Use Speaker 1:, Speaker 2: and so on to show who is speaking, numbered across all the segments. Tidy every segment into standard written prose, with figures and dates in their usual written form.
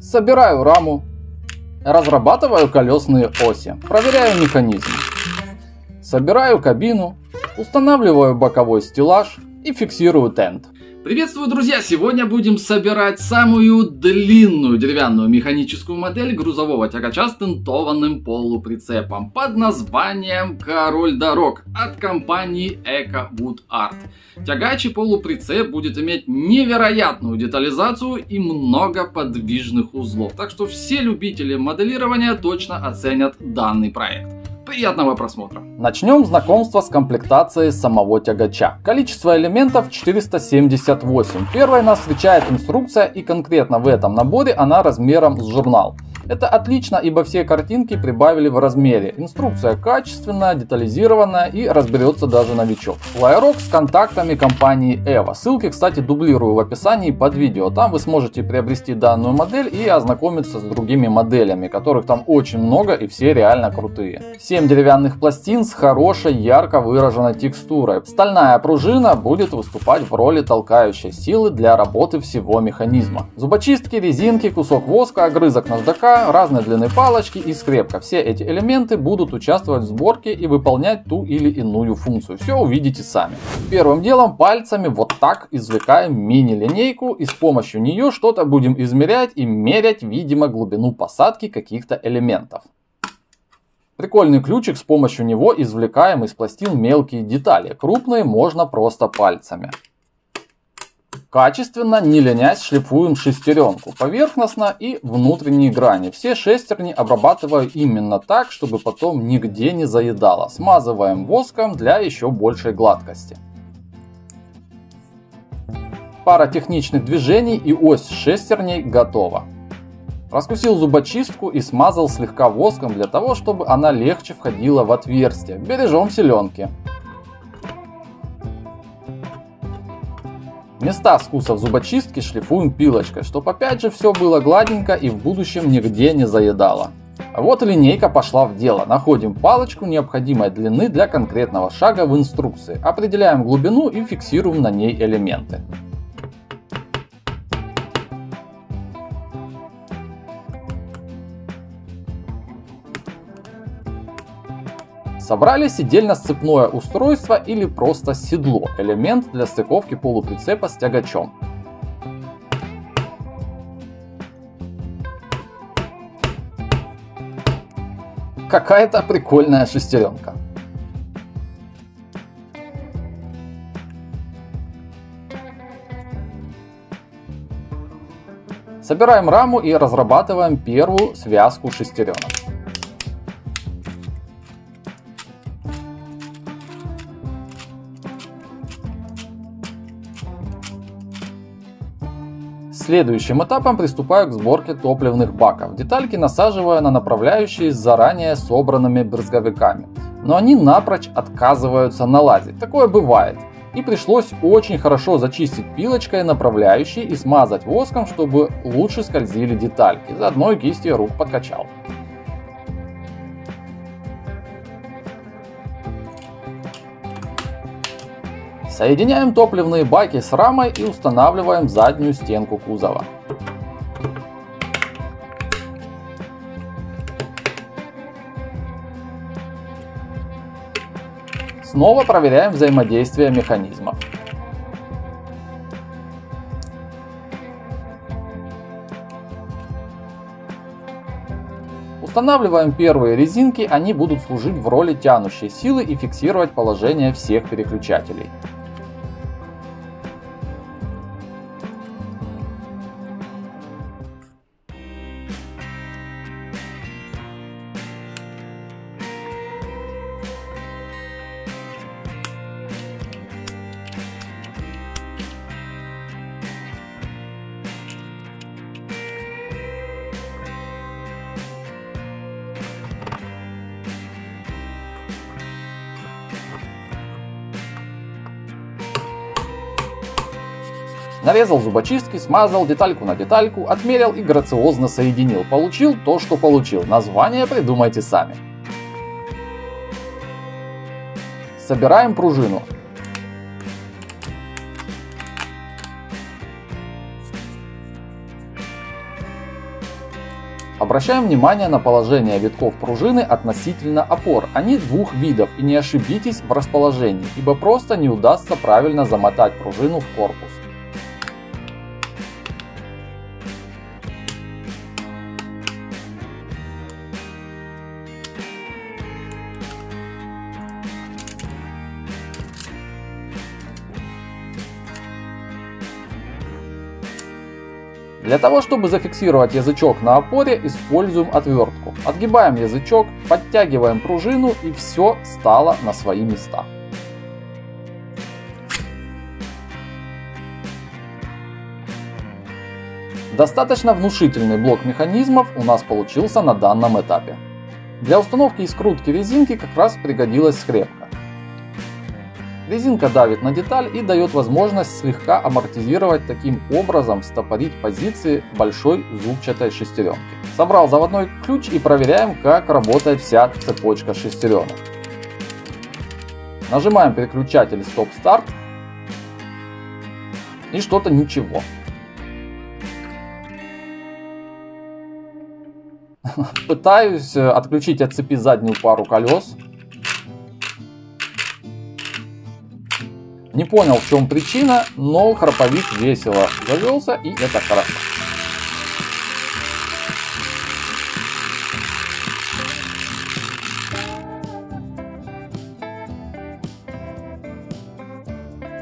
Speaker 1: Собираю раму. Разрабатываю колесные оси. Проверяю механизм. Собираю кабину. Устанавливаю боковой стеллаж и фиксирую тент.
Speaker 2: Приветствую, друзья! Сегодня будем собирать самую длинную деревянную механическую модель грузового тягача с тентованным полуприцепом под названием Король дорог от компании EcoWood Art. Тягач и полуприцеп будет иметь невероятную детализацию и много подвижных узлов, так что все любители моделирования точно оценят данный проект. Приятного просмотра!
Speaker 1: Начнем знакомство с комплектацией самого тягача. Количество элементов 478. Первой нас встречает инструкция, и конкретно в этом наборе она размером с журнал. Это отлично, ибо все картинки прибавили в размере. Инструкция качественная, детализированная и разберется даже новичок. Флайрок с контактами компании EVO. Ссылки, кстати, дублирую в описании под видео. Там вы сможете приобрести данную модель и ознакомиться с другими моделями, которых там очень много и все реально крутые. 7 деревянных пластин с хорошей ярко выраженной текстурой. Стальная пружина будет выступать в роли толкающей силы для работы всего механизма. Зубочистки, резинки, кусок воска, огрызок наждака, разной длины палочки и скрепка. Все эти элементы будут участвовать в сборке и выполнять ту или иную функцию. Все увидите сами. Первым делом пальцами вот так извлекаем мини-линейку и с помощью нее что-то будем измерять и мерять, видимо, глубину посадки каких-то элементов. Прикольный ключик, с помощью него извлекаем из пластин мелкие детали. Крупные можно просто пальцами. Качественно, не ленясь, шлифуем шестеренку, поверхностно и внутренние грани. Все шестерни обрабатываю именно так, чтобы потом нигде не заедало. Смазываем воском для еще большей гладкости. Пара техничных движений и ось шестерней готова. Раскусил зубочистку и смазал слегка воском для того, чтобы она легче входила в отверстие. Бережем селенки. Места скусов зубочистки шлифуем пилочкой, чтобы опять же все было гладненько и в будущем нигде не заедало. Вот и линейка пошла в дело. Находим палочку необходимой длины для конкретного шага в инструкции. Определяем глубину и фиксируем на ней элементы. Собрали седельно-сцепное устройство или просто седло, элемент для стыковки полуприцепа с тягачом. Какая-то прикольная шестеренка. Собираем раму и разрабатываем первую связку шестеренок. Следующим этапом приступаю к сборке топливных баков. Детальки насаживаю на направляющие с заранее собранными брызговиками. Но они напрочь отказываются налазить. Такое бывает. И пришлось очень хорошо зачистить пилочкой направляющие и смазать воском, чтобы лучше скользили детальки. Заодно и кисти рук подкачал. Соединяем топливные баки с рамой и устанавливаем заднюю стенку кузова. Снова проверяем взаимодействие механизмов. Устанавливаем первые резинки, они будут служить в роли тянущей силы и фиксировать положение всех переключателей. Нарезал зубочистки, смазал детальку на детальку, отмерил и грациозно соединил. Получил то, что получил. Название придумайте сами. Собираем пружину. Обращаем внимание на положение витков пружины относительно опор. Они двух видов, и не ошибитесь в расположении, ибо просто не удастся правильно замотать пружину в корпус. Для того, чтобы зафиксировать язычок на опоре, используем отвертку. Отгибаем язычок, подтягиваем пружину, и все стало на свои места. Достаточно внушительный блок механизмов у нас получился на данном этапе. Для установки и скрутки резинки как раз пригодилась скрепка. Резинка давит на деталь и дает возможность слегка амортизировать, таким образом стопорить позиции большой зубчатой шестеренки. Собрал заводной ключ и проверяем, как работает вся цепочка шестеренок. Нажимаем переключатель стоп-старт, и что-то ничего. Пытаюсь отключить от цепи заднюю пару колес. Не понял, в чем причина, но храповик весело завелся, и это хорошо.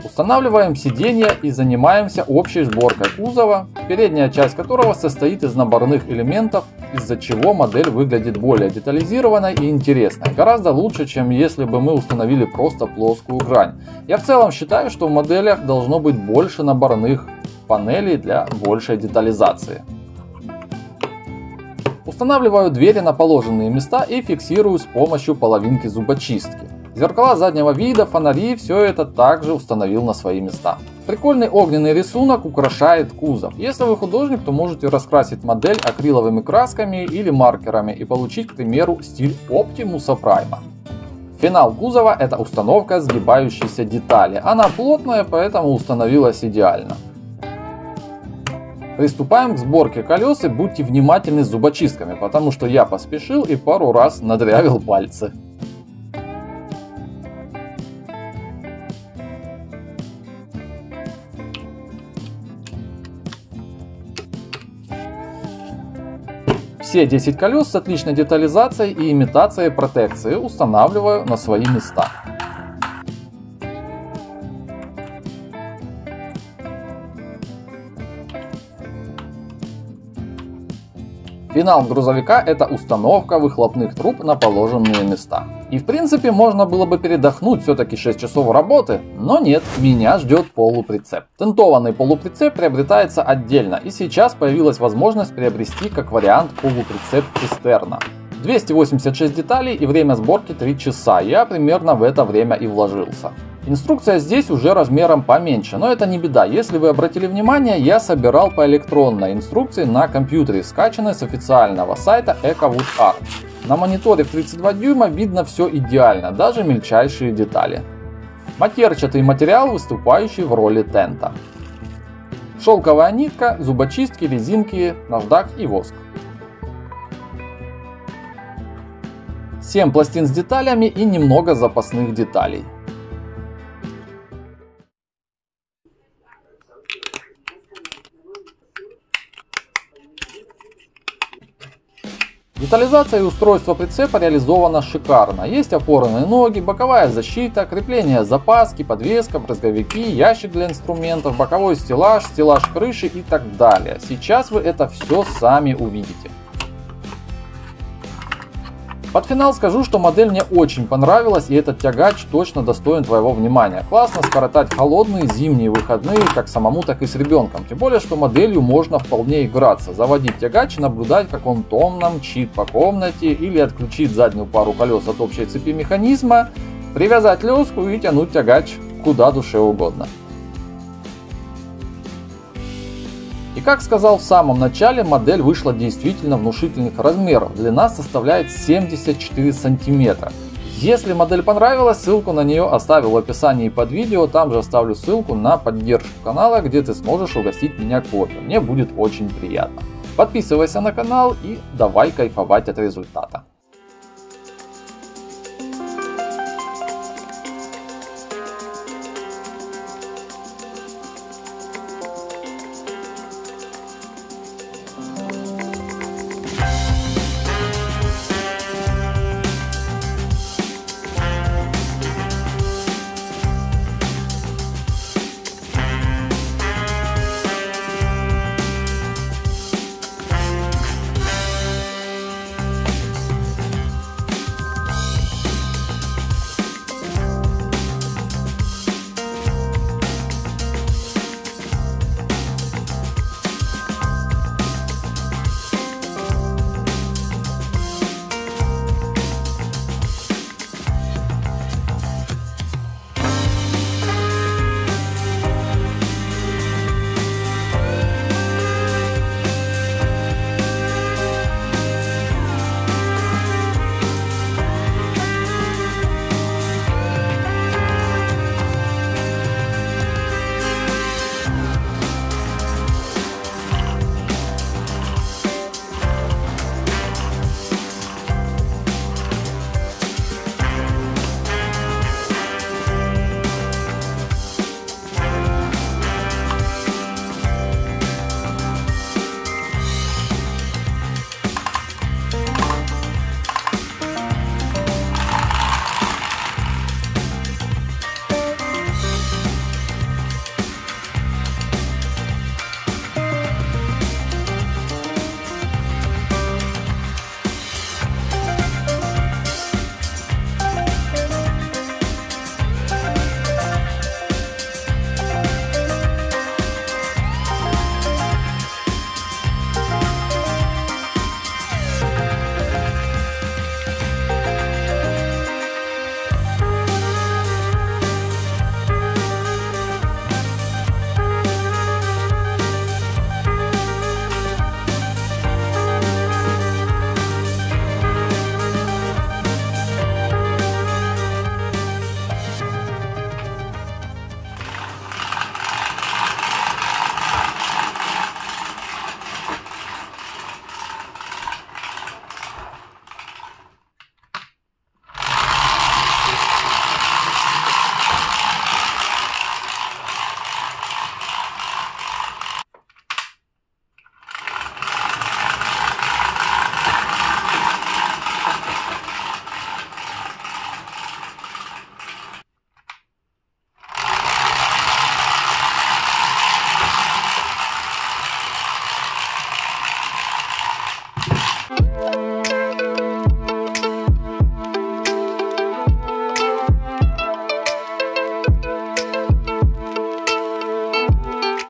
Speaker 1: Устанавливаем сиденье и занимаемся общей сборкой кузова, передняя часть которого состоит из наборных элементов, из-за чего модель выглядит более детализированной и интересной. Гораздо лучше, чем если бы мы установили просто плоскую грань. Я в целом считаю, что в моделях должно быть больше наборных панелей для большей детализации. Устанавливаю двери на положенные места и фиксирую с помощью половинки зубочистки. Зеркала заднего вида, фонари, все это также установил на свои места. Прикольный огненный рисунок украшает кузов. Если вы художник, то можете раскрасить модель акриловыми красками или маркерами и получить, к примеру, стиль Оптимуса Прайма. Финал кузова — это установка сгибающейся детали. Она плотная, поэтому установилась идеально. Приступаем к сборке колес, и будьте внимательны с зубочистками, потому что я поспешил и пару раз надрявил пальцы. Все 10 колес с отличной детализацией и имитацией протекции устанавливаю на свои места. Финал грузовика — это установка выхлопных труб на положенные места. И в принципе можно было бы передохнуть, все-таки 6 часов работы, но нет, меня ждет полуприцеп. Тентованный полуприцеп приобретается отдельно, и сейчас появилась возможность приобрести как вариант полуприцеп цистерна. 286 деталей и время сборки 3 часа, я примерно в это время и вложился. Инструкция здесь уже размером поменьше, но это не беда. Если вы обратили внимание, я собирал по электронной инструкции на компьютере, скачанной с официального сайта EcoWoodArt. На мониторе в 32 дюйма видно все идеально, даже мельчайшие детали. Матерчатый материал, выступающий в роли тента. Шелковая нитка, зубочистки, резинки, наждак и воск. 7 пластин с деталями и немного запасных деталей. Детализация и устройство прицепа реализовано шикарно. Есть опорные ноги, боковая защита, крепление запаски, подвеска, брызговики, ящик для инструментов, боковой стеллаж, стеллаж крыши и так далее. Сейчас вы это все сами увидите. Под финал скажу, что модель мне очень понравилась, и этот тягач точно достоин твоего внимания. Классно скоротать холодные зимние выходные как самому, так и с ребенком. Тем более, что моделью можно вполне играться. Заводить тягач и наблюдать, как он томно мчит по комнате, или отключить заднюю пару колес от общей цепи механизма, привязать леску и тянуть тягач куда душе угодно. И как сказал в самом начале, модель вышла действительно внушительных размеров. Длина составляет 74 сантиметра. Если модель понравилась, ссылку на нее оставил в описании под видео. Там же оставлю ссылку на поддержку канала, где ты сможешь угостить меня кофе. Мне будет очень приятно. Подписывайся на канал и давай кайфовать от результата.